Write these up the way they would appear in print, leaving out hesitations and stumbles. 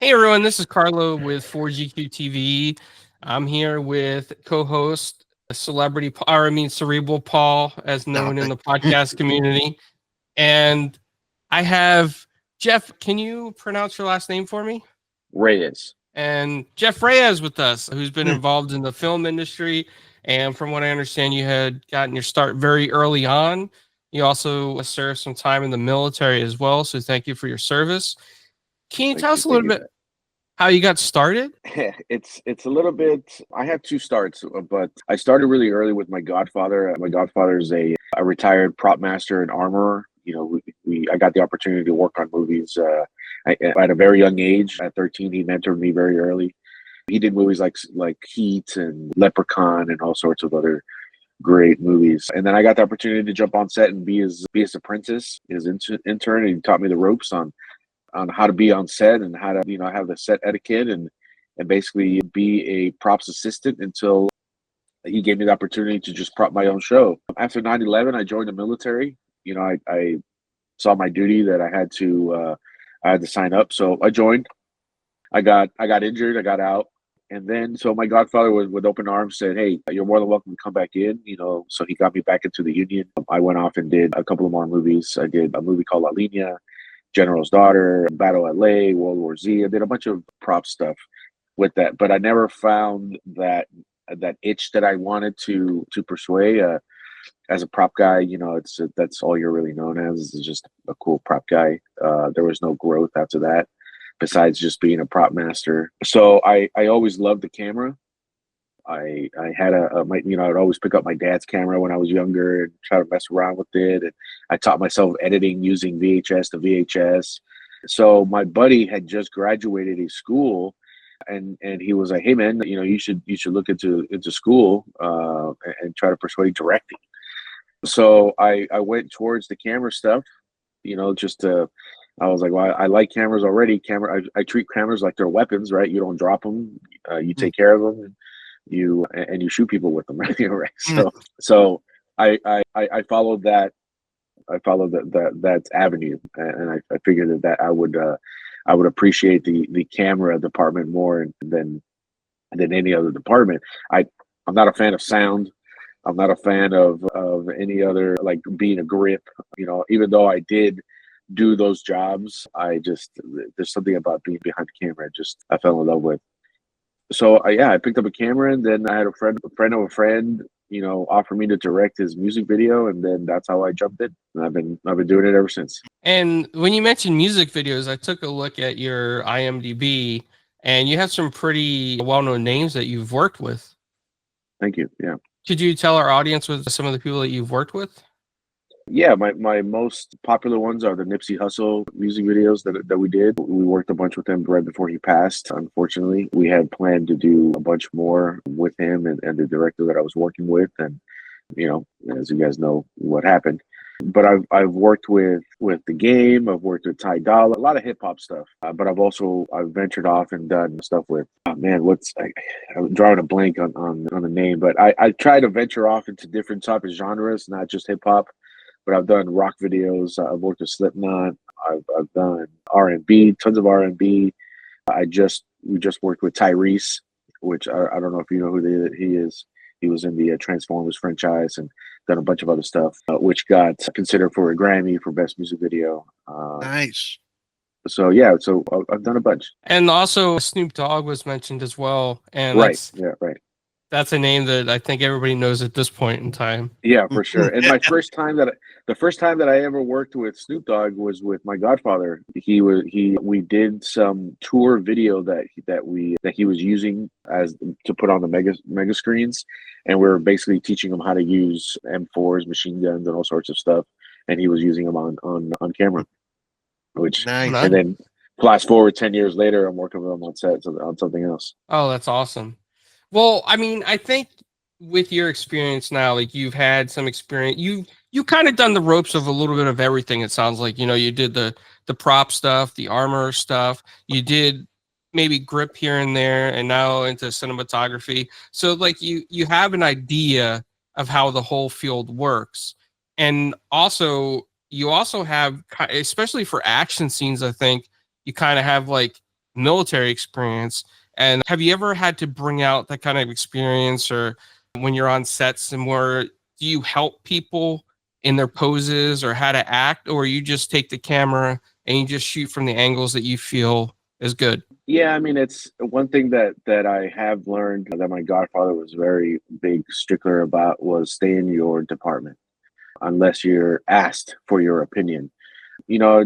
Hey everyone, this is Carlo with 4GQ TV. I'm here with co-host Cerebral Paul, as No, known in thank the podcast community. And I have Jeff. Can you pronounce your last name for me? Reyes. And Jeff Reyes with us, who's been Hmm. involved in the film industry. And from what I understand, you had gotten your start very early on. You also served some time in the military as well. So thank you for your service. Can you tell us a Thank little you. bit how you got started? It's a little bit. I had two starts, but I started really early with my godfather. My godfather is a retired prop master and armorer. I got the opportunity to work on movies at a very young age. At 13, he mentored me very early. He did movies like Heat and Leprechaun and all sorts of other great movies. And then I got the opportunity to jump on set and be his apprentice, his intern, and he taught me the ropes on how to be on set and how to have the set etiquette and basically be a props assistant until he gave me the opportunity to just prop my own show. After 9/11, I joined the military. I saw my duty that I had to sign up, so I joined. I got injured. I got out. And then, so my godfather with open arms said, "Hey, you're more than welcome to come back in." So he got me back into the union. I went off and did a couple of more movies. I did a movie called La Línea, General's Daughter, Battle LA, World War Z. I did a bunch of prop stuff with that, but I never found that itch that I wanted to pursue. As a prop guy, that's all you're really known as, is just a cool prop guy. There was no growth after that, besides just being a prop master. So I always loved the camera. I had I'd always pick up my dad's camera when I was younger and try to mess around with it. And I taught myself editing using VHS to VHS. So my buddy had just graduated a school, and he was like, "Hey man, you should look into school and try to persuade directing." So I went towards the camera stuff, just to. I was like, well, I like cameras already. I treat cameras like they're weapons, right? You don't drop them, you take care of them, and you shoot people with them, right? Right. So I followed that. I followed that avenue, and I figured that I would appreciate the camera department more than any other department. I'm not a fan of sound. I'm not a fan of any other, like, being a grip. Even though I did do those jobs, there's something about being behind the camera I fell in love with. So I picked up a camera, and then I had a friend of a friend, offer me to direct his music video, and then that's how I jumped in. And I've been doing it ever since. And when you mentioned music videos, I took a look at your IMDb, and you have some pretty well-known names that you've worked with. Thank you. Yeah. Could you tell our audience with some of the people that you've worked with? Yeah, my most popular ones are the Nipsey Hussle music videos that we did. We worked a bunch with him right before he passed, unfortunately. We had planned to do a bunch more with him and the director that I was working with. And, as you guys know, what happened. But I've worked with The Game. I've worked with Ty Dolla, a lot of hip hop stuff. But I've ventured off and done stuff with, oh man, I'm drawing a blank on the name. But I try to venture off into different type of genres, not just hip hop. But I've done rock videos. I've worked with Slipknot. I've done R&B, tons of R&B. We just worked with Tyrese, which I don't know if you know who he is. He was in the Transformers franchise and done a bunch of other stuff, which got considered for a Grammy for Best Music Video. nice. So yeah, I've done a bunch. And also Snoop Dogg was mentioned as well, and Right. Yeah. Right. that's a name that I think everybody knows at this point in time. Yeah, for sure. And the first time that I ever worked with Snoop Dogg was with my godfather. We did some tour video that he was using as to put on the mega screens, and we were basically teaching him how to use M4s, machine guns, and all sorts of stuff. And he was using them on camera, Nice. and then flash forward 10 years later, I'm working with him on set on something else. Oh, that's awesome. Well, I mean, I think with your experience now, like you've had some experience, you kind of done the ropes of a little bit of everything. It sounds like, you did the prop stuff, the armor stuff, you did maybe grip here and there, and now into cinematography. So like you have an idea of how the whole field works. And you also have, especially for action scenes, I think you kind of have like military experience. And have you ever had to bring out that kind of experience, or when you're on sets and where do you help people in their poses or how to act, or you just take the camera and you just shoot from the angles that you feel is good? Yeah, I mean, it's one thing that I have learned that my godfather was very big stickler about was stay in your department unless you're asked for your opinion. You know,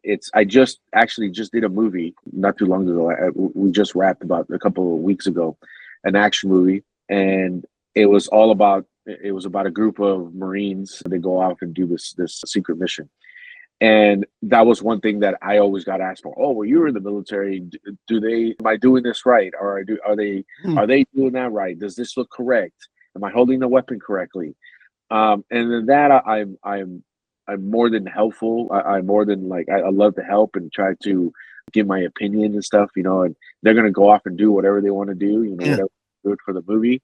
it's I just actually just did a movie not too long ago. We just wrapped about a couple of weeks ago, an action movie, and it was about a group of Marines. They go out and do this secret mission. And that was one thing that I always got asked for. Oh, well, you were in the military. Do they? Am I doing this right? Or are they doing that right? Does this look correct? Am I holding the weapon correctly? And then that I'm more than helpful. I'm more than like I love to help and try to give my opinion and stuff. You know, and they're gonna go off and do whatever they want to do. You know, whatever good for the movie.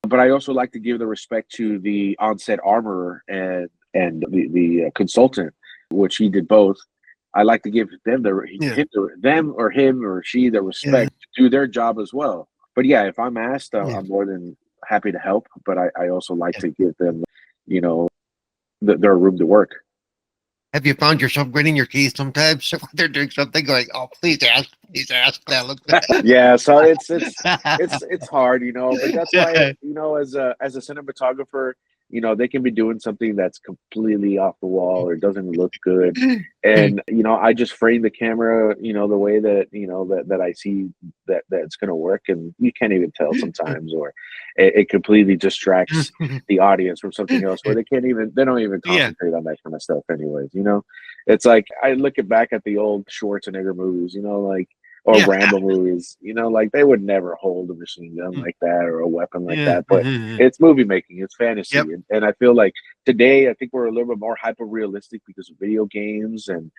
But I also like to give the respect to the onset armorer and the consultant, which he did both. I like to give them them or him or she the respect to do their job as well. But yeah, if I'm asked, I'm more than happy to help. But I also like to give them, you know, their room to work. Have you found yourself gritting your teeth sometimes when they're doing something going, "Oh, please ask that"? Yeah, so it's hard, you know, but that's why, you know, as a cinematographer, you know, they can be doing something that's completely off the wall or doesn't look good. And, you know, I just frame the camera, you know, the way that, you know, that I see that's going to work. And you can't even tell sometimes, or it completely distracts the audience from something else where they don't even concentrate on that kind of stuff anyways, you know. It's like I look back at the old Schwarzenegger movies, you know, like, or Rambo movies, you know, like they would never hold a machine gun like that or a weapon like that. But it's movie making, it's fantasy. And I feel like today, I think we're a little bit more hyper realistic because of video games and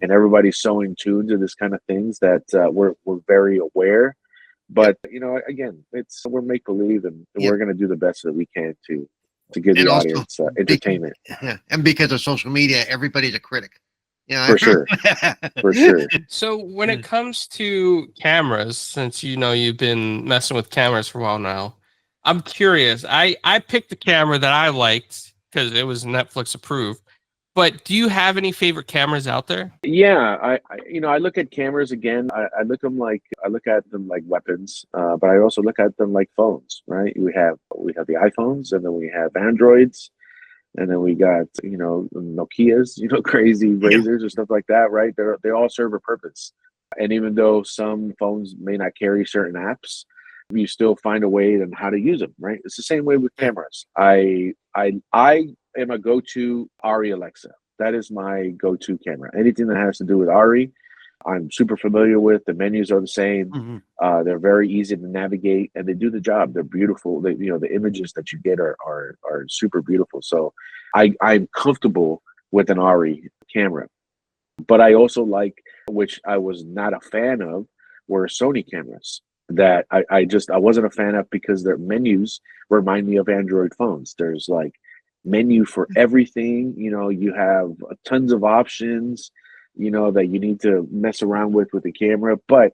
everybody's so in tune to this kind of things that we're very aware. But, you know, again, we're make believe and we're going to do the best that we can to give the audience entertainment. And because of social media, everybody's a critic. Yeah, for sure. For sure. So when it comes to cameras, since you know you've been messing with cameras for a while now, I'm curious. I picked the camera that I liked because it was Netflix approved. But do you have any favorite cameras out there? Yeah, I look at cameras again. I look at them like weapons, but I also look at them like phones. Right? We have the iPhones, and then we have Androids. And then we got, you know, Nokias, you know, crazy razors or stuff like that, right? They all serve a purpose. And even though some phones may not carry certain apps, you still find a way on how to use them, right? It's the same way with cameras. I am a go-to Ari Alexa. That is my go-to camera. Anything that has to do with Ari, I'm super familiar with. The menus are the same. They're very easy to navigate, and they do the job. They're beautiful. You know, the images that you get are super beautiful. So I'm comfortable with an Ari camera. But I also like, which I was not a fan of, were Sony cameras that I wasn't a fan of because their menus remind me of Android phones. There's like menu for everything. You know, you have tons of options, you know, that you need to mess around with the camera, but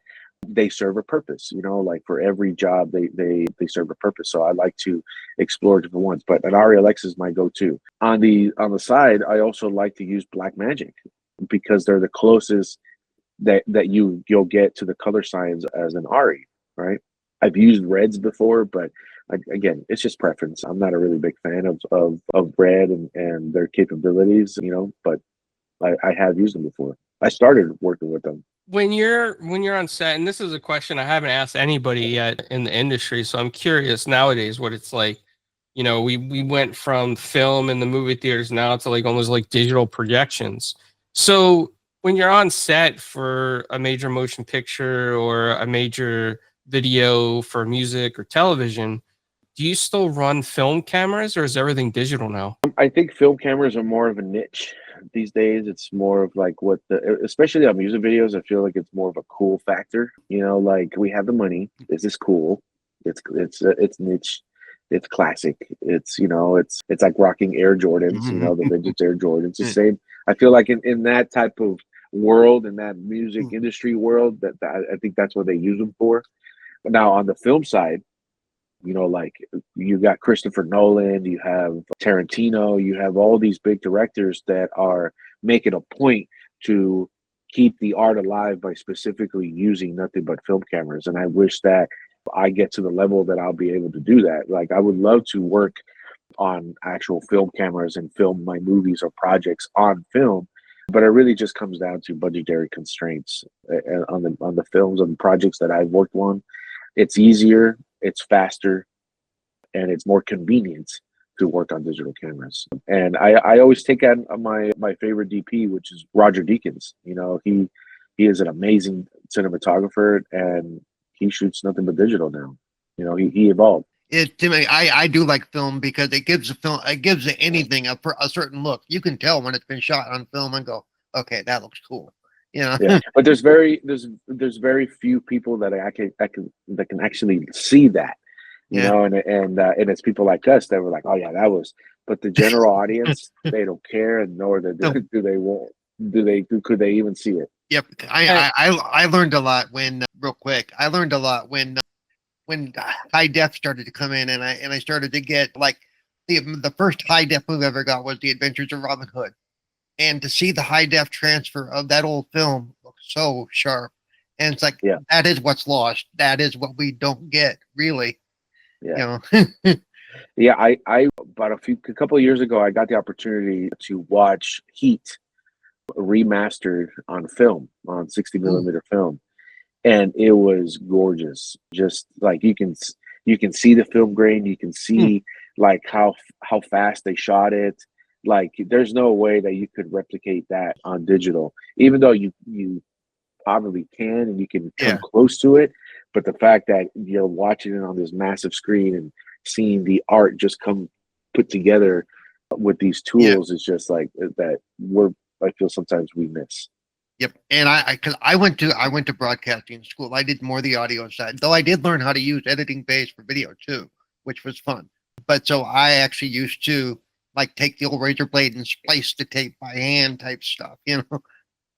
they serve a purpose, you know, like for every job they serve a purpose. So I like to explore different ones, but an Ari Alexa is my go-to. On the side, I also like to use Blackmagic because they're the closest that you'll get to the color science as an Ari, right? I've used Reds before, but again, it's just preference. I'm not a really big fan of Red and their capabilities, you know, but I have used them before. I started working with them. When you're on set, and this is a question I haven't asked anybody yet in the industry, so I'm curious nowadays what it's like. You know, we went from film in the movie theaters now to like almost like digital projections. So when you're on set for a major motion picture or a major video for music or television, do you still run film cameras or is everything digital now? I think film cameras are more of a niche these days. It's more of like especially on music videos, I feel like it's more of a cool factor. You know, like we have the money. This is cool. It's niche. It's classic. It's, you know, it's like rocking Air Jordans. You know, the vintage Air Jordans. The same. I feel like in that type of world and that music industry world. That I think that's what they use them for. But now on the film side, you know, like you got Christopher Nolan, you have Tarantino, you have all these big directors that are making a point to keep the art alive by specifically using nothing but film cameras. And I wish that I get to the level that I'll be able to do that. Like I would love to work on actual film cameras and film my movies or projects on film. But it really just comes down to budgetary constraints on the films and projects that I've worked on. It's easier, it's faster, and it's more convenient to work on digital cameras. And I always take on my favorite DP, which is Roger Deakins. You know, he is an amazing cinematographer, and he shoots nothing but digital now. You know, he evolved. It to me, I do like film because it gives anything a certain look. You can tell when it's been shot on film and go, okay, that looks cool. You know? Yeah, but there's very few people that that can actually see that, you know, and it's people like us that were like, oh yeah, that was. But the general audience, they don't care, and nor could they even see it. Yep, I learned a lot when real quick. I learned a lot when high def started to come in, and I started to get like the first high def movie I ever got was The Adventures of Robin Hood. And to see the high def transfer of that old film look so sharp. And it's like, that is what's lost. That is what we don't get, really. Yeah. You know? Yeah, I about a couple of years ago, I got the opportunity to watch Heat remastered on film, on 60 millimeter film. And it was gorgeous. Just like you can see the film grain, you can see like how fast they shot it. Like there's no way that you could replicate that on digital, even though you probably can and you can come close to it. But the fact that you're watching it on this massive screen and seeing the art just come put together with these tools is just like that I feel sometimes we miss. Yep. And because I went to broadcasting school. I did more the audio side, though I did learn how to use editing base for video too, which was fun. But so I actually used to like take the old razor blade and splice the tape by hand type stuff, you know.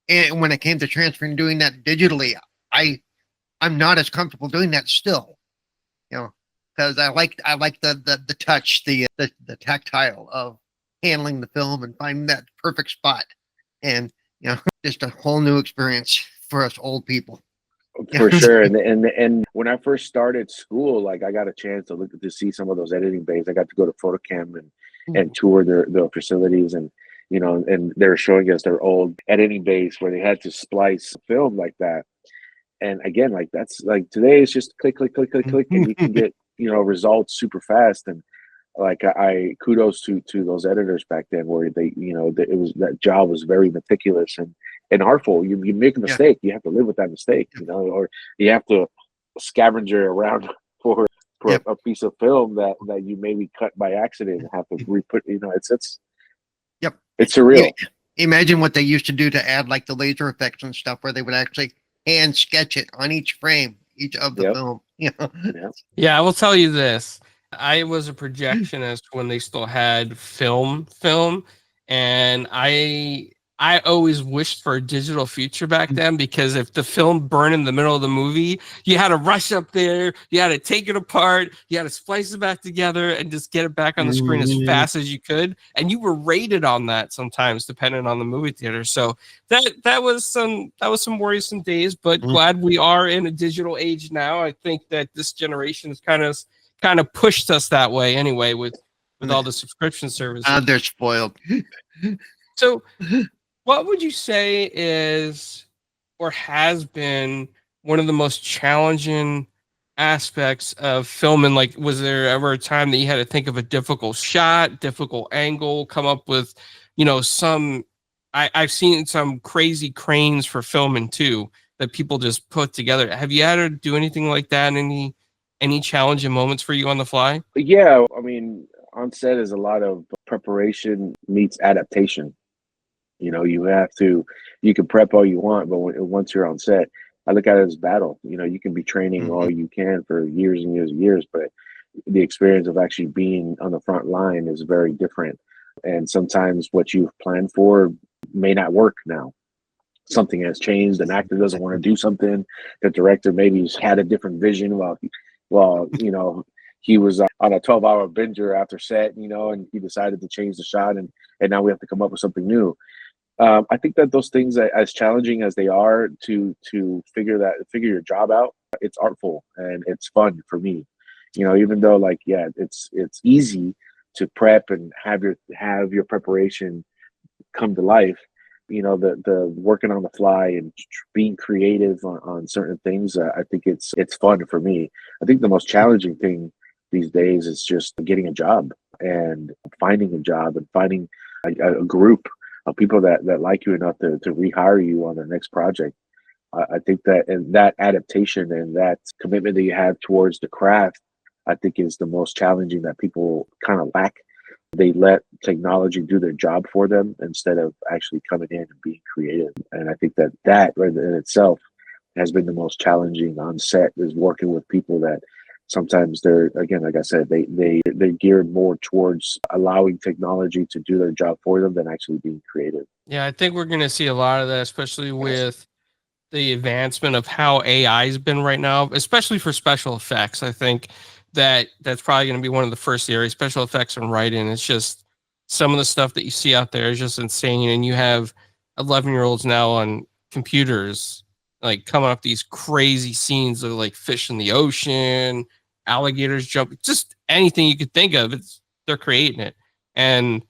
And when it came to transferring doing that digitally, I'm not as comfortable doing that still, you know, because I like the touch, the tactile of handling the film and finding that perfect spot. And you know, just a whole new experience for us old people. For sure. And when I first started school, like I got a chance to see some of those editing bays. I got to go to Photocam and tour their facilities, and you know, and they're showing us their old editing bays where they had to splice film like that. And again, like that's like today it's just click, click, click, click, click, and you can get, you know, results super fast. And like I kudos to those editors back then, where they, you know, that job was very meticulous and artful. You make a mistake, you have to live with that mistake, you know, or you have to scavenger around for a piece of film that you maybe cut by accident and have to re-put. You know, it's it's surreal. Imagine what they used to do to add like the laser effects and stuff, where they would actually hand sketch it on each frame, each of the film. You know? Yeah, I will tell you this. I was a projectionist when they still had film, and I always wished for a digital feature back then, because if the film burned in the middle of the movie, you had to rush up there, you had to take it apart, you had to splice it back together and just get it back on the screen as fast as you could. And you were rated on that sometimes, depending on the movie theater. So that was some worrisome days, but glad we are in a digital age now. I think that this generation is kind of pushed us that way anyway with all the subscription services. They're spoiled. So what would you say is or has been one of the most challenging aspects of filming? Like, was there ever a time that you had to think of a difficult shot, difficult angle, come up with, you know, I've seen some crazy cranes for filming too that people just put together. Have you had to do anything like that? Any challenging moments for you on the fly? Yeah, I mean, on set is a lot of preparation meets adaptation. You know, you can prep all you want, but once you're on set, I look at it as battle. You know, you can be training all you can for years and years and years, but the experience of actually being on the front line is very different. And sometimes what you've planned for may not work now. something has changed, an actor doesn't want to do something, the director maybe had a different vision while he was on a 12-hour binger after set, and he decided to change the shot, and now we have to come up with something new. I think that those things, as challenging as they are to figure your job out, it's artful and it's fun for me. Even though it's easy to prep and have your preparation come to life. The working on the fly and being creative on certain things. I think it's fun for me. I think the most challenging thing these days is just getting a job and finding a job and finding a group of people that like you enough to rehire you on their next project. I think that adaptation and that commitment that you have towards the craft, I think, is the most challenging that people kind of lack. They let technology do their job for them instead of actually coming in and being creative. And I think that right in itself has been the most challenging on set, is working with people that sometimes they're, again, like I said, they're geared more towards allowing technology to do their job for them than actually being creative. Yeah, I think we're going to see a lot of that, especially with the advancement of how AI has been right now, especially for special effects. I think that's probably going to be one of the first areas, special effects and writing. It's just some of the stuff that you see out there is just insane. And you have 11-year-olds now on computers, like coming up these crazy scenes of like fish in the ocean, alligators jumping, just anything you could think of. They're creating it. And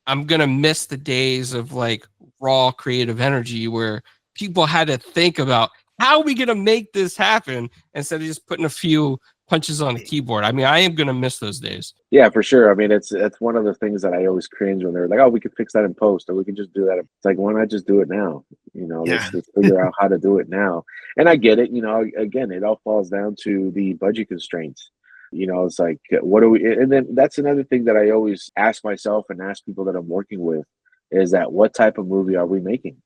I'm going to miss the days of like raw creative energy where people had to think about how are we going to make this happen instead of just putting a few punches on the keyboard. I mean, I am going to miss those days. Yeah, for sure. I mean, it's one of the things that I always cringe when they're like, "Oh, we could fix that in post, or we can just do that." It's like, why not just do it now? Yeah. Let's figure out how to do it now. And I get it. Again, it all falls down to the budget constraints. It's like, what do we? And then that's another thing that I always ask myself and ask people that I'm working with is that what type of movie are we making?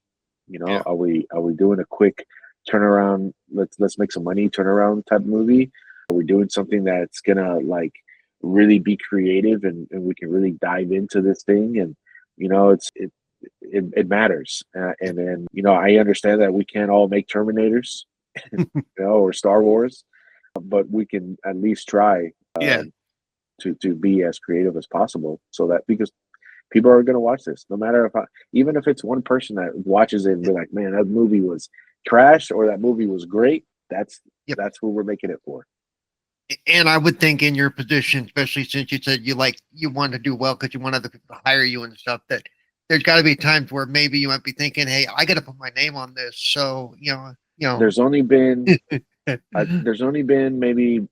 Yeah. Are we doing a quick turnaround? Let's make some money turnaround type movie. Are we doing something that's gonna like really be creative and we can really dive into this thing? And it matters. And then I understand that we can't all make Terminators, or Star Wars, but we can at least try Yeah. to be as creative as possible, so that because people are going to watch this, no matter even if it's one person that watches it and be like, man, that movie was trash or that movie was great. That's what we're making it for. And I would think in your position, especially since you said you want to do well because you want other people to hire you and stuff, that there's got to be times where maybe you might be thinking, hey, I got to put my name on this. So, There's only been maybe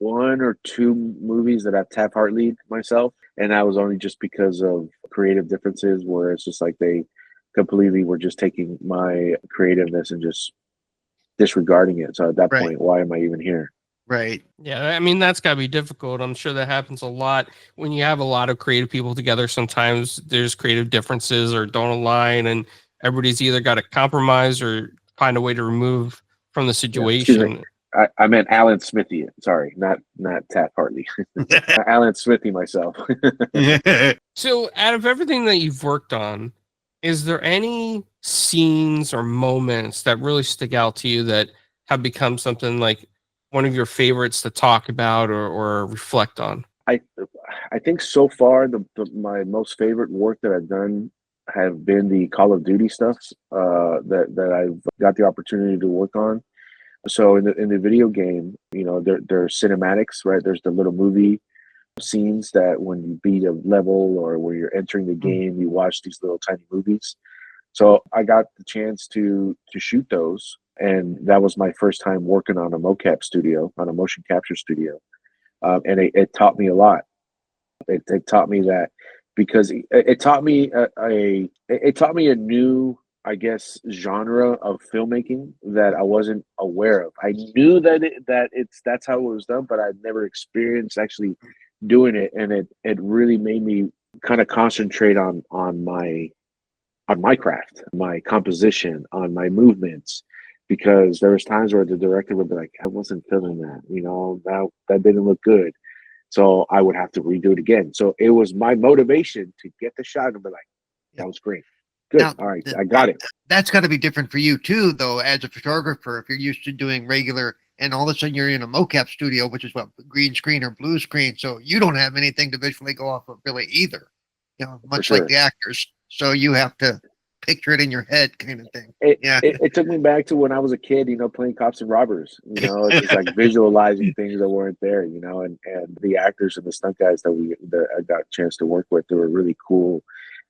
one or two movies that I've Taft lead myself, and that was only just because of creative differences, where it's just like they completely were just taking my creativeness and just disregarding it. So at that point, why am I even here? Right. Yeah, I mean, that's got to be difficult. I'm sure that happens a lot when you have a lot of creative people together. Sometimes there's creative differences or don't align, and everybody's either got to compromise or find a way to remove from the situation. I meant Alan Smithy. Sorry, not Taft Hartley. Alan Smithy myself. So, out of everything that you've worked on, is there any scenes or moments that really stick out to you that have become something like one of your favorites to talk about or reflect on? I think so far my most favorite work that I've done have been the Call of Duty stuff that I've got the opportunity to work on. So in the video game, there are cinematics, right? There's the little movie scenes that when you beat a level or where you're entering the game, you watch these little tiny movies. So I got the chance to shoot those, and that was my first time working on a mocap studio, on a motion capture studio, and it taught me a lot. It taught me that because it taught me it taught me a new, I guess, genre of filmmaking that I wasn't aware of. I knew that's how it was done, but I'd never experienced actually doing it, and it really made me kind of concentrate on my craft, my composition, on my movements, because there was times where the director would be like, I wasn't feeling that, that didn't look good. So I would have to redo it again. So it was my motivation to get the shot and be like, that was great. Good. Now, All right. I got it. that's got to be different for you too, though, as a photographer. If you're used to doing regular, and all of a sudden you're in a mocap studio, which is what, green screen or blue screen, so you don't have anything to visually go off of really either. For Much like sure. the actors. So you have to picture it in your head, kind of thing. It, Yeah. it took me back to when I was a kid, playing cops and robbers, just like visualizing things that weren't there, and the actors and the stunt guys that I got a chance to work with, they were really cool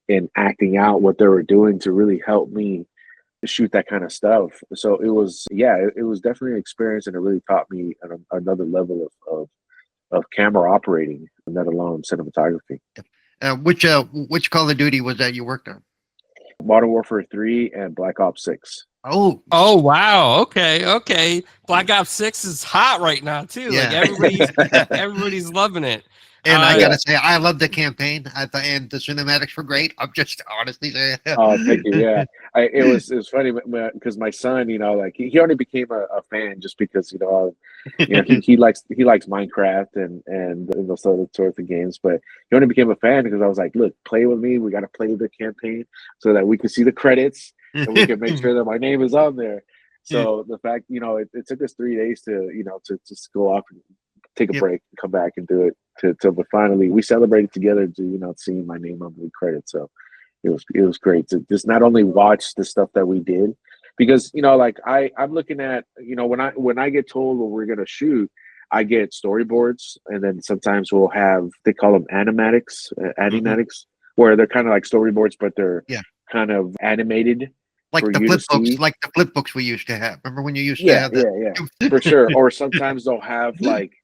in acting out what they were doing to really help me shoot that kind of stuff. So it was, it was definitely an experience, and it really taught me another level of camera operating, let alone cinematography. Which Call of Duty was that you worked on? Modern Warfare 3 and Black Ops 6. Oh wow. Okay. Black Ops 6 is hot right now too. Like Yeah. everybody's loving it. And I Yeah. gotta say, I love the campaign. I thought, and the cinematics were great. I'm just honestly saying. Oh, thank you. Yeah, it was funny because my son, like he only became a fan just because he likes Minecraft and those sorts of games, but he only became a fan because I was like, look, play with me. We got to play the campaign so that we can see the credits and we can make sure that my name is on there. So the fact, it took us 3 days to just go off and take a Yep. break, and come back and do it. But finally, we celebrated together to seeing my name on the credits. So it was great to just not only watch the stuff that we did, because like I'm looking at when I get told what we're gonna shoot, I get storyboards, and then sometimes we'll have, they call them animatics, where they're kind of like storyboards, but they're Yeah. kind of animated Like for the you to flip books, see. like the flip books we used to have. Remember when you used to Yeah, have that? yeah, for sure. Or sometimes they'll have like,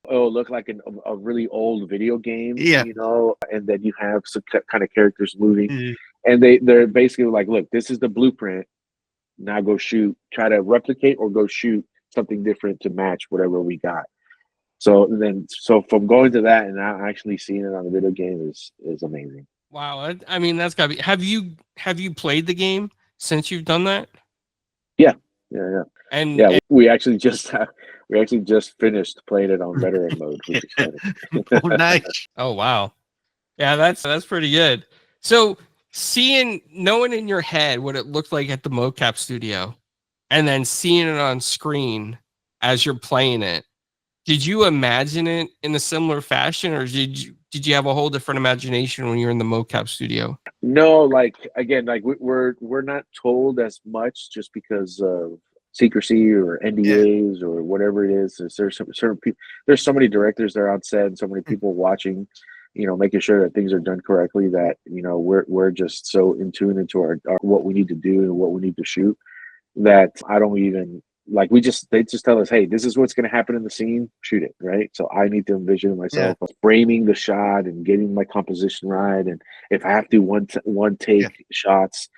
it'll look like a really old video game, Yeah. and then you have some kind of characters moving, Mhm. and they're basically like, look, this is the blueprint. Now go shoot, try to replicate or go shoot something different to match whatever we got. So from going to that and now actually seeing it on the video game is amazing. Wow. I mean, that's gotta be. Have you played the game since you've done that? Yeah, yeah. And, Yeah, and we actually just finished playing it on veteran mode, which is funny. Oh, nice. oh wow. Yeah, that's pretty good. So knowing in your head what it looked like at the mocap studio, and then seeing it on screen as you're playing it, did you imagine it in a similar fashion, or did you have a whole different imagination when you're in the mocap studio? No, like again, like we're not told as much just because of secrecy or Yeah. NDAs or whatever it is. There's certain people. There's so many directors there on set, and so many people watching, making sure that things are done correctly. That we're just so in tune into our what we need to do and what we need to shoot, that I don't even like, they just tell us, hey, this is what's going to happen in the scene, shoot it, right? So I need to envision Yeah. myself framing the shot and getting my composition right, and if I have to one take Yeah. shots,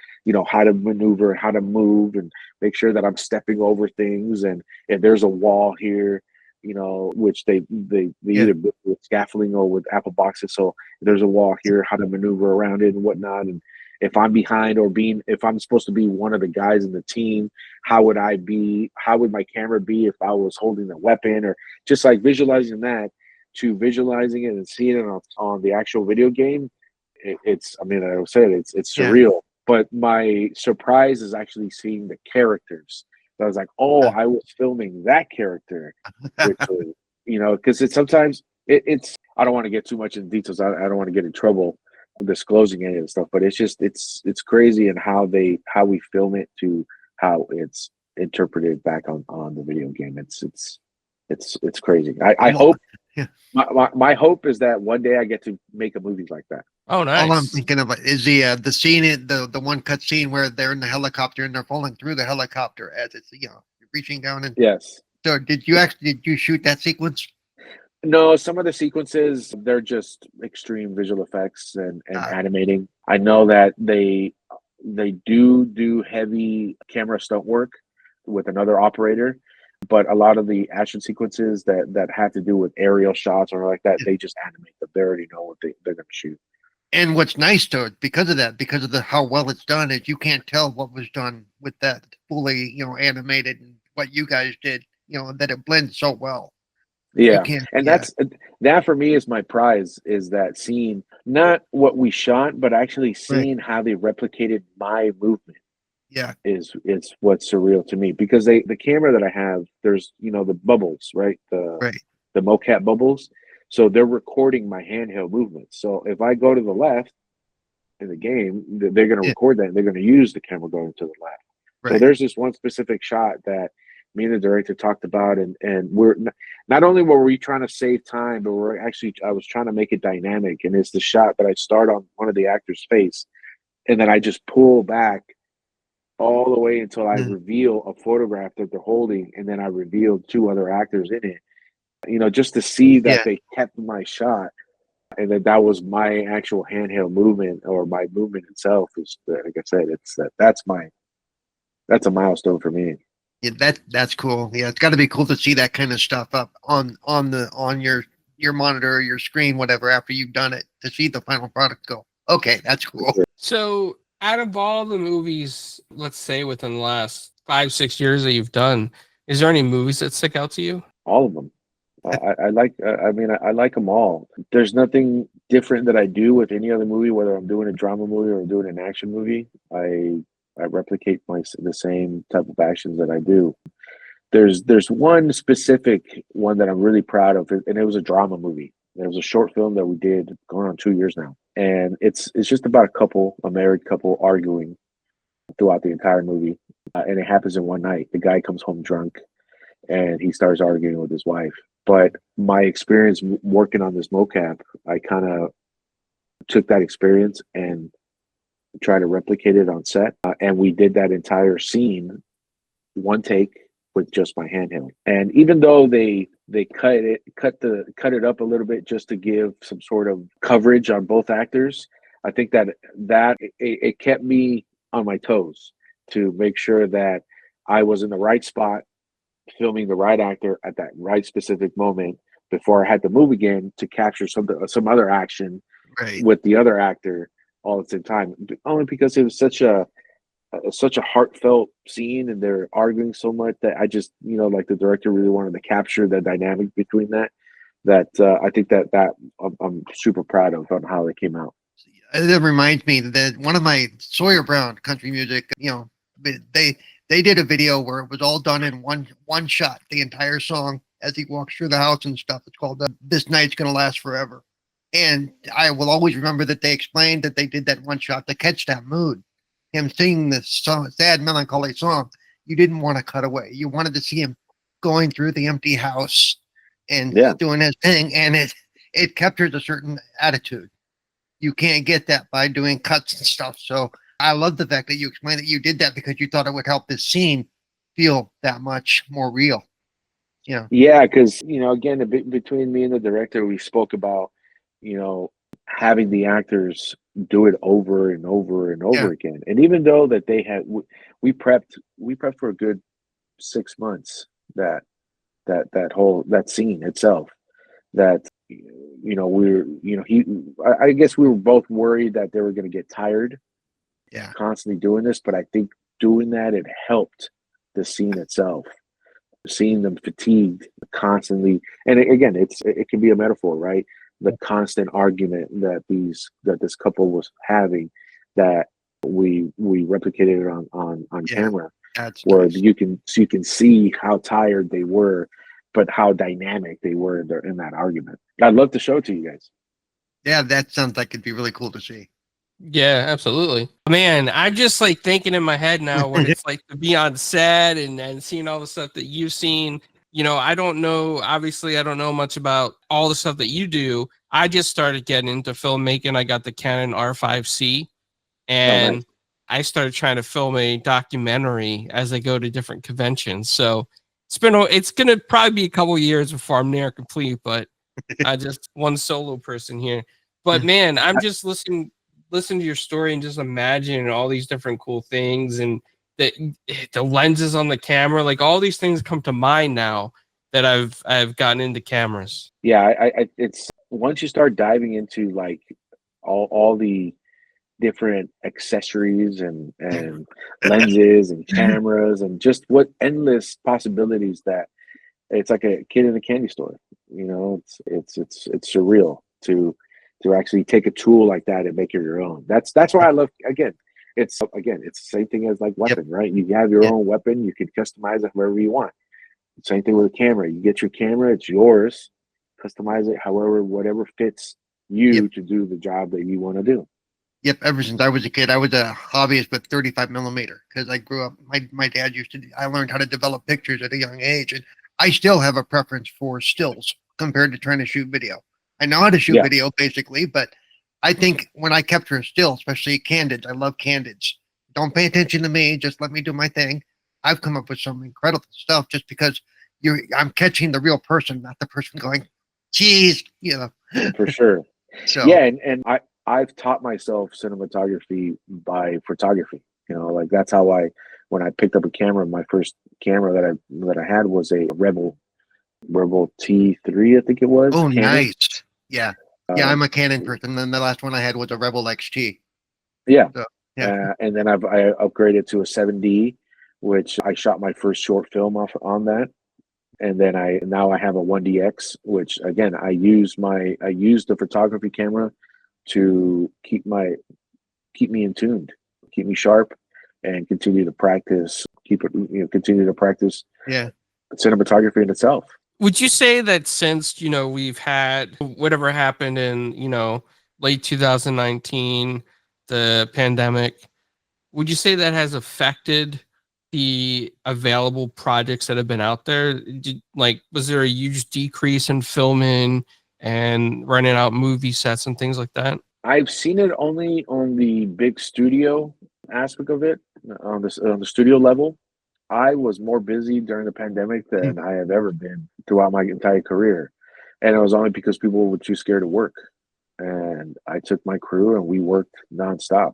how to maneuver, how to move, and make sure that I'm stepping over things, and if there's a wall here, which they Yeah. either build with scaffolding or with apple boxes, so if there's a wall here, how to maneuver around it and whatnot. And if I'm behind, or if I'm supposed to be one of the guys in the team, how would my camera be if I was holding a weapon, or just like visualizing that to visualizing it and seeing it on the actual video game. I mean, I said it's Yeah. surreal, but my surprise is actually seeing the characters. So I was like, oh, I was filming that character, which was, because it's I don't want to get too much in details. I don't want to get in trouble disclosing any of the stuff, but it's crazy, and how we film it to how it's interpreted back on the video game. It's crazy. I Well, hope, yeah. my hope is that one day I get to make a movie like that. Oh, All I'm nice. thinking of is the scene in the one cut scene where they're in the helicopter and they're falling through the helicopter as it's reaching down. And Yes. so did you shoot that sequence? No, some of the sequences, they're just extreme visual effects and Uh, animating. I know that they do heavy camera stunt work with another operator, but a lot of the action sequences that have to do with aerial shots or like that, they just animate them. They already know what they're going to shoot. And what's nice to it, because of that, because of how well it's done, is you can't tell what was done with that fully, animated, and what you guys did, that it blends so well. You Yeah. can't. And Yeah. that for me is my prize, is that seeing not what we shot, but actually Right. seeing how they replicated my movement Yeah. is what's surreal to me, because the camera that I have, there's, the bubbles, right? Right. The mocap bubbles. So they're recording my handheld movements. So if I go to the left in the game, they're going to Yeah. record that, and they're going to use the camera going to the left. So Right. there's this one specific shot that me and the director talked about, and we're not only were we trying to save time, but I was trying to make it dynamic. And it's the shot that I start on one of the actors' face, and then I just pull back all the way until I Mm. reveal a photograph that they're holding, and then I reveal two other actors in it. Just to see that Yeah. they kept my shot, and that was my actual handheld movement, or my movement itself, is, like I said, that's a milestone for me. Yeah, that's cool. Yeah, it's got to be cool to see that kind of stuff up on your monitor or your screen, whatever. After you've done it, to see the final product go. Okay, that's cool. So, out of all the movies, let's say within the last 5, 6 years that you've done, is there any movies that stick out to you? All of them. I like. I mean, I like them all. There's nothing different that I do with any other movie, whether I'm doing a drama movie or doing an action movie. I replicate the same type of actions that I do. There's one specific one that I'm really proud of, and it was a drama movie. It was a short film that we did going on 2 years now, and it's just about a married couple, arguing throughout the entire movie, and it happens in one night. The guy comes home drunk, and he starts arguing with his wife. But my experience working on this mocap, I kind of took that experience and tried to replicate it on set, and we did that entire scene one take with just my handheld. And even though they cut it up a little bit just to give some sort of coverage on both actors, I think it kept me on my toes to make sure that I was in the right spot, filming the right actor at that right specific moment, before I had to move again to capture some other action Right. with the other actor all at the same time. Only because it was such a heartfelt scene, and they're arguing so much, that I just, like, the director really wanted to capture the dynamic between that. I think that I'm super proud of on how it came out. It reminds me that one of my Sawyer Brown country music, they did a video where it was all done in one shot, the entire song as he walks through the house and stuff. It's called "This Night's Gonna Last Forever," and I will always remember that they explained that they did that one shot to catch that mood. Him singing this song, sad, melancholy song. You didn't want to cut away. You wanted to see him going through the empty house and Yeah. doing his thing, and it captures a certain attitude. You can't get that by doing cuts and stuff. So I love the fact that you explained that you did that because you thought it would help this scene feel that much more real. Yeah, because, again, between me and the director, we spoke about, you know, having the actors do it over and over and Yeah. over again. And even though that we prepped for a good 6 months, that scene itself, that, I guess we were both worried that they were going to get tired Yeah. constantly doing this, but I think doing that, it helped the scene itself. Seeing them fatigued constantly, and again, it can be a metaphor, right? The constant argument that this couple was having, that we replicated it on Yeah. camera, That's where nice. you can see how tired they were, but how dynamic they were in that argument. I'd love to show it to you guys. Yeah, that sounds like it'd be really cool to see. Yeah, absolutely. Man, I'm just like thinking in my head now what it's like to be on set and seeing all the stuff that you've seen. I don't know, obviously, I don't know much about all the stuff that you do. I just started getting into filmmaking. I got the Canon R5C, Oh, nice. and I started trying to film a documentary as I go to different conventions. So it's gonna probably be a couple years before I'm near complete, but I just one solo person here. But man, I'm just listening to your story and just imagining all these different cool things, and the lenses on the camera, like all these things come to mind now that I've gotten into cameras. Yeah, it's once you start diving into, like, all the different accessories and lenses and cameras, and just what endless possibilities, that it's like a kid in a candy store. You know, it's surreal to actually take a tool like that and make it your own. That's why I love, it's the same thing as like Yep. weapon, right? You have your Yep. own weapon, you can customize it however you want. Same thing with a camera. You get your camera, it's yours. Customize it however, whatever fits Yep. you to do the job that you want to do. Yep. Ever since I was a kid, I was a hobbyist with 35 millimeter because I grew up. My dad used to. I learned how to develop pictures at a young age, and I still have a preference for stills compared to trying to shoot video. I know how to shoot Yeah, video basically, but I think when I capture a still, especially candids, I love candids. Don't pay attention to me. Just let me do my thing. I've come up with some incredible stuff just because I'm catching the real person, not the person going, geez, you know. for sure. So Yeah, and I've taught myself cinematography by photography. You know, like that's how I when I picked up a camera, my first camera that I had was a Rebel T3, I think it was oh, Canon. nice. Yeah. Yeah, Um, I'm a Canon person. Then the last one I had was a Rebel XT. yeah, So, yeah. and then I upgraded to a 7D, which I shot my first short film off on that. And then I have a 1DX, which again I use the photography camera to keep me in tuned, keep me sharp, and continue to practice. Continue to practice Yeah. cinematography in itself. Would you say that since, we've had whatever happened in, late 2019, the pandemic, would you say that has affected the available projects that have been out there? Was there a huge decrease in filming and running out movie sets and things like that? I've seen it only on the big studio aspect of it, on the studio level. I was more busy during the pandemic Mm. than I have ever been throughout my entire career. And it was only because people were too scared to work. And I took my crew and we worked nonstop.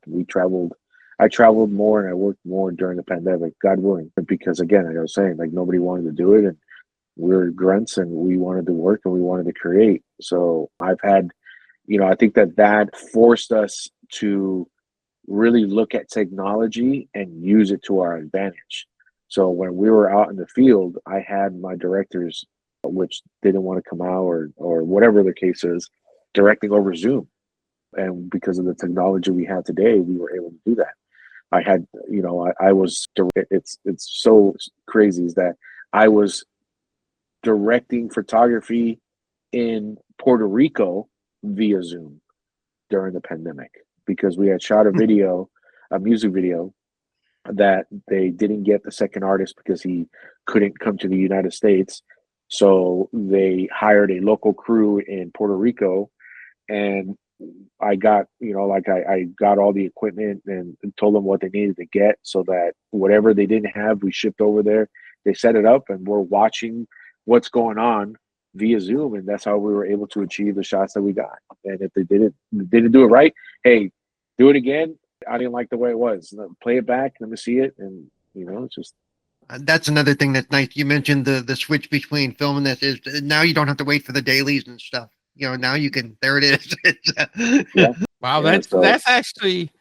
I traveled more and I worked more during the pandemic, God willing. Because again, like I was saying, like nobody wanted to do it. And we were grunts and we wanted to work and we wanted to create. So I've had, I think that forced us to really look at technology and use it to our advantage. So when we were out in the field, I had my directors, which didn't want to come out or whatever the case is, directing over Zoom. And because of the technology we have today, we were able to do that. I had, I was, it's so crazy is that I was directing photography in Puerto Rico via Zoom during the pandemic because we had shot a music video that they didn't get the second artist because he couldn't come to the United States. So they hired a local crew in Puerto Rico and I got, I got all the equipment and told them what they needed to get so that whatever they didn't have, we shipped over there. They set it up and we're watching what's going on via Zoom. And that's how we were able to achieve the shots that we got. And if they didn't do it right, hey, do it again. I didn't like the way it was. Play it back, let me see it. And, it's just. That's another thing that's nice. You mentioned the switch between filming this is now you don't have to wait for the dailies and stuff. Now you can, there it is. Yeah. Wow, Yeah. that's actually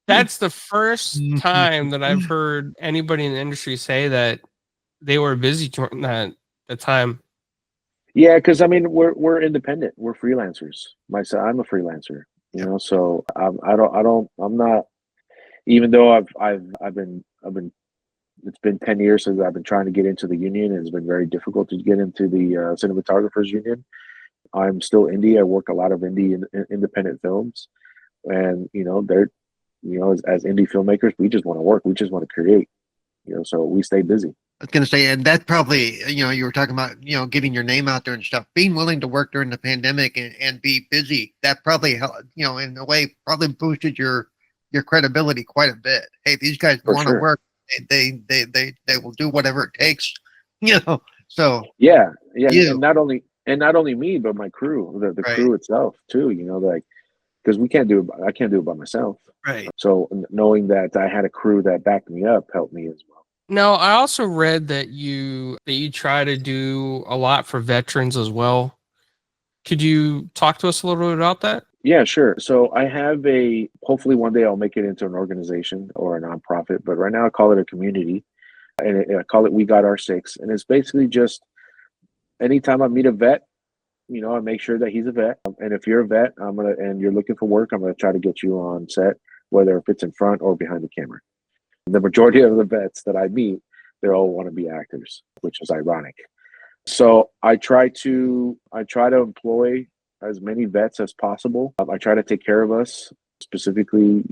that's the first Mhm. time that I've heard anybody in the industry say that they were busy during that the time. Yeah, because I mean we're independent. We're freelancers. Myself, I'm a freelancer. Yep. So I'm not. Even though I've been. It's been 10 years since I've been trying to get into the union. And it's been very difficult to get into the cinematographers union. I'm still indie. I work a lot of independent films, and they're as indie filmmakers, we just want to work. We just want to create. So we stay busy. I was gonna say, and that probably, you were talking about, getting your name out there and stuff. Being willing to work during the pandemic and be busy, that probably helped, in a way, probably boosted your credibility quite a bit. Hey, these guys For want to sure. work. They will do whatever it takes. So Yeah, yeah, you and not only me, but my crew, the right, crew itself too. Like because we can't do it. I can't do it by myself. right. So knowing that I had a crew that backed me up helped me as well. No, I also read that you try to do a lot for veterans as well. Could you talk to us a little bit about that? Yeah, sure. So I have hopefully one day I'll make it into an organization or a nonprofit, but right now I call it a community and I call it We Got Our Six. And it's basically just anytime I meet a vet, and make sure that he's a vet. And if you're a vet, and you're looking for work, I'm gonna try to get you on set, whether if it's in front or behind the camera. The majority of the vets that I meet, they all want to be actors, which is ironic. So I try to employ as many vets as possible. I try to take care of us, specifically,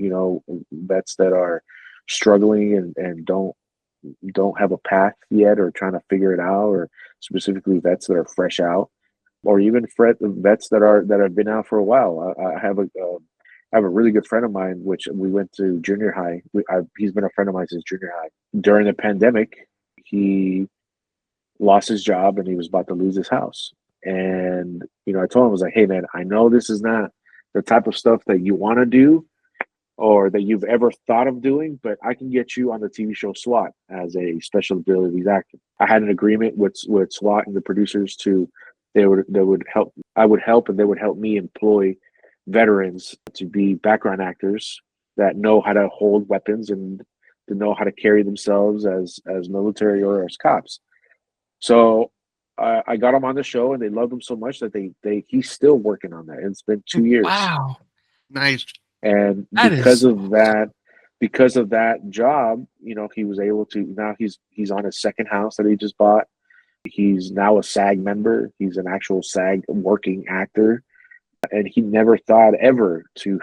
vets that are struggling and don't have a path yet or trying to figure it out, or specifically vets that are fresh out, or even vets that have been out for a while. I have a really good friend of mine, which we went to junior high. He's been a friend of mine since junior high. During the pandemic, he lost his job and he was about to lose his house. And I told him, I was like, "Hey, man, I know this is not the type of stuff that you want to do or that you've ever thought of doing, but I can get you on the TV show S.W.A.T as a special abilities actor." I had an agreement with S.W.A.T and the producers to they would help. I would help, and they would help me employ veterans to be background actors that know how to hold weapons and to know how to carry themselves as military or as cops. So I got him on the show, and they loved him so much that he's still working on that. It's been 2 years. Wow. Nice. And That because is of that job, he was able to. Now he's on his second house that he just bought. He's now a SAG member. He's an actual SAG working actor, and he never thought ever to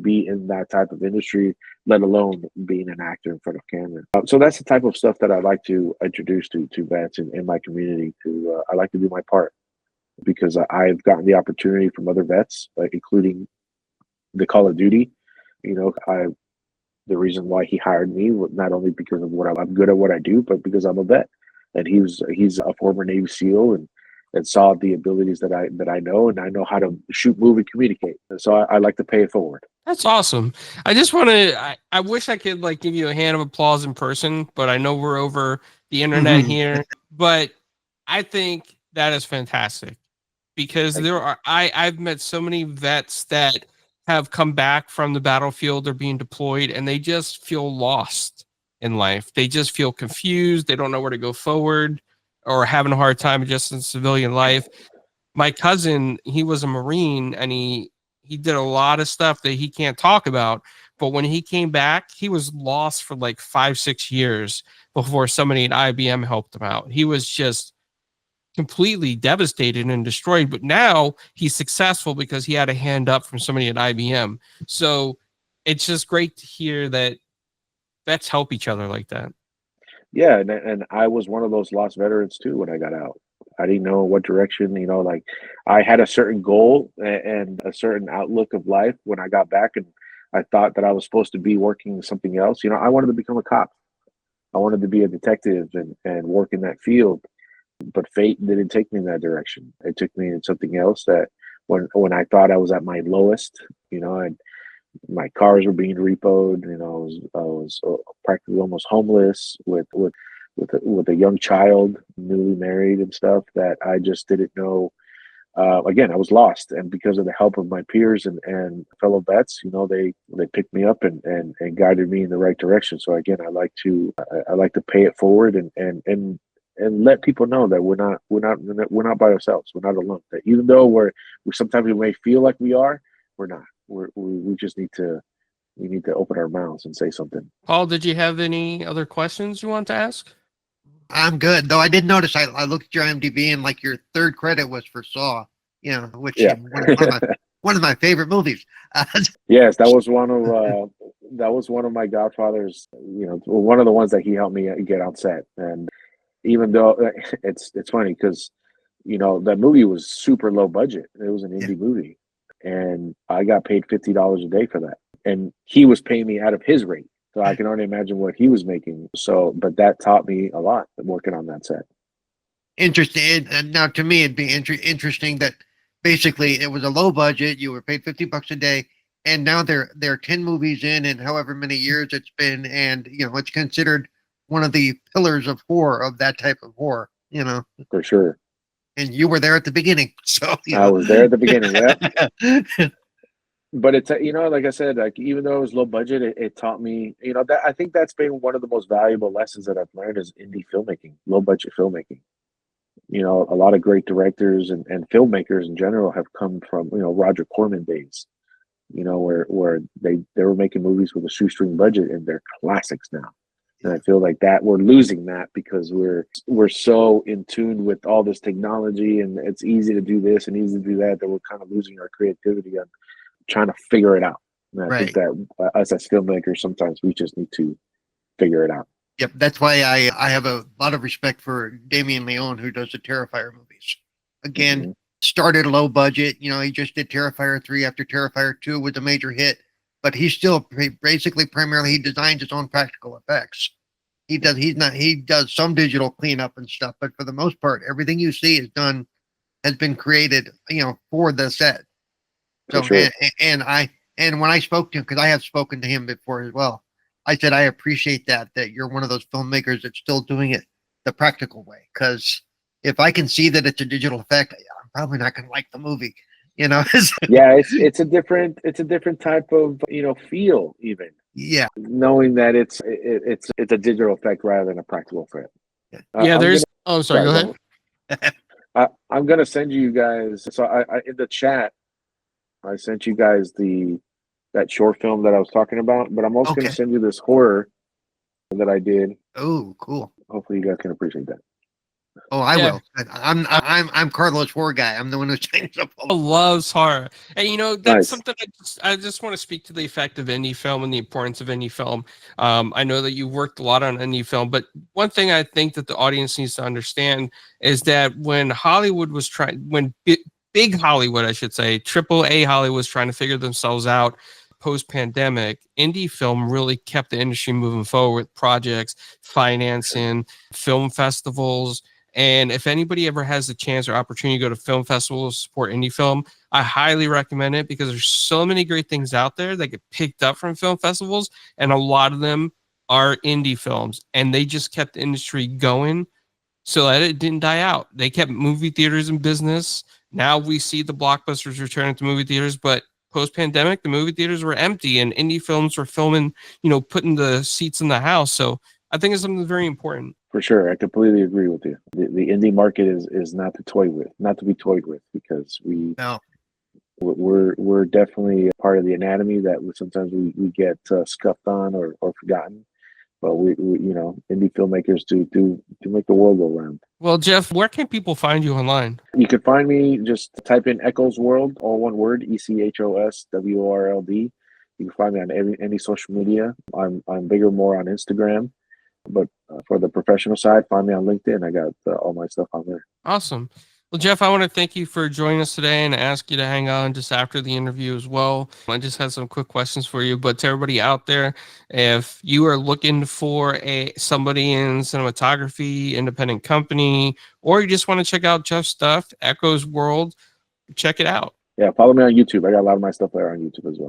be in that type of industry, let alone being an actor in front of camera. So that's the type of stuff that I like to introduce to vets in my community. I like to do my part because I've gotten the opportunity from other vets, including the Call of Duty. The reason why he hired me was not only because of what I'm good at what I do, but because I'm a vet, and he's a former Navy SEAL and saw the abilities that I know, and I know how to shoot, move, and communicate. And so I like to pay it forward. That's awesome. I just want to. I wish I could give you a hand of applause in person, but I know we're over the internet here. But I think that is fantastic because Thank you. I've met so many vets that have come back from the battlefield or being deployed, and they just feel lost in life. They just feel confused. They don't know where to go forward, or having a hard time just in civilian life. My cousin, he was a Marine, and he did a lot of stuff that he can't talk about. But when he came back, he was lost for 5-6 years before somebody at IBM helped him out. He was just completely devastated and destroyed. But now he's successful because he had a hand up from somebody at IBM. So it's just great to hear that vets help each other like that. Yeah, and I was one of those lost veterans too when I got out. I didn't know what direction, I had a certain goal and a certain outlook of life when I got back, and I thought that I was supposed to be working something else. I wanted to become a cop. I wanted to be a detective and work in that field, but fate didn't take me in that direction. It took me in something else that when I thought I was at my lowest, and my cars were being repoed. I was practically almost homeless with a young child, newly married and stuff. That I just didn't know. Again, I was lost, and because of the help of my peers and fellow vets, they picked me up and guided me in the right direction. So again, I like to pay it forward and let people know that we're not by ourselves. We're not alone. That even though we sometimes we may feel like we are, we're not. We just need to open our mouths and say something. Paul, did you have any other questions you want to ask? I'm good. Though I did notice I looked at your IMDb and your third credit was for Saw, which Yeah. one of my favorite movies. Yes, that was one of my Godfather's. One of the ones that he helped me get on set. And even though it's funny because that movie was super low budget. It was an indie movie, and I got paid $50 a day for that. And he was paying me out of his rate. So I can only imagine what he was making. So, but that taught me a lot working on that set. Interesting. And now to me, it'd be interesting that basically it was a low budget. You were paid $50 a day. And now they're 10 movies in and however many years it's been. And, it's considered one of the pillars of horror, of that type of horror, For sure. And you were there at the beginning. So, I was there at the beginning. Yeah. But it's like I said, even though it was low budget, it taught me, that I think that's been one of the most valuable lessons that I've learned is indie filmmaking, low budget filmmaking. You know, a lot of great directors and filmmakers in general have come from, you know, Roger Corman days, you know, where they were making movies with a shoestring budget and they're classics now. And I feel like that we're losing that because we're so in tune with all this technology and it's easy to do this and easy to do that we're kind of losing our creativity on trying to figure it out. And I think that us as filmmakers, sometimes we just need to figure it out. Yep, that's why I have a lot of respect for Damien Leone, who does the Terrifier movies. Again, started low budget. You know, he just did Terrifier 3 after Terrifier 2 was a major hit, but he's still basically primarily he designs his own practical effects. He does some digital cleanup and stuff, but for the most part, everything you see has been created, you know, for the set. So sure. and when I spoke to him, because I have spoken to him before as well, I said I appreciate that you're one of those filmmakers that's still doing it the practical way. Because if I can see that it's a digital effect, I'm probably not going to like the movie. You know? Yeah, it's a different type of, you know, feel even. Yeah, knowing that it's a digital effect rather than a practical effect. Yeah, oh, sorry, go ahead. I'm gonna send you guys. So I in the chat, I sent you guys that short film that I was talking about. But I'm also gonna send you this horror that I did. Oh, cool. Hopefully, you guys can appreciate that. Oh, I will. I'm Carlos horror guy. I'm the one who changes up. Loves horror, and you know that's Nice. something I just want to speak to the effect of indie film and the importance of indie film. I know that you worked a lot on indie film, but one thing I think that the audience needs to understand is that when Hollywood was big Hollywood, I should say, AAA Hollywood was trying to figure themselves out post-pandemic, indie film really kept the industry moving forward with projects, financing, film festivals. And if anybody ever has the chance or opportunity to go to film festivals, support indie film, I highly recommend it because there's so many great things out there that get picked up from film festivals. And a lot of them are indie films and they just kept the industry going so that it didn't die out. They kept movie theaters in business. Now we see the blockbusters returning to movie theaters, but post-pandemic, the movie theaters were empty and indie films were filming, you know, putting the seats in the house. So I think it's something very important. For sure, I completely agree with you. The indie market is not to be toyed with, because we're definitely a part of the anatomy that sometimes we get scuffed on or forgotten. But we you know, indie filmmakers do make the world go round. Well, Jeff, where can people find you online? You can find me, just type in Echoes World, all one word, ECHOSWORLD. You can find me on any social media. I'm bigger more on Instagram, but for the professional side, find me on LinkedIn. I got all my stuff on there. Awesome. Well, Jeff, I want to thank you for joining us today and ask you to hang on just after the interview as well. I just had some quick questions for you, but to everybody out there, if you are looking for somebody in cinematography, independent company, or you just want to check out Jeff's stuff, Echoes World, check it out. Yeah, follow me on YouTube. I got a lot of my stuff there on YouTube as well.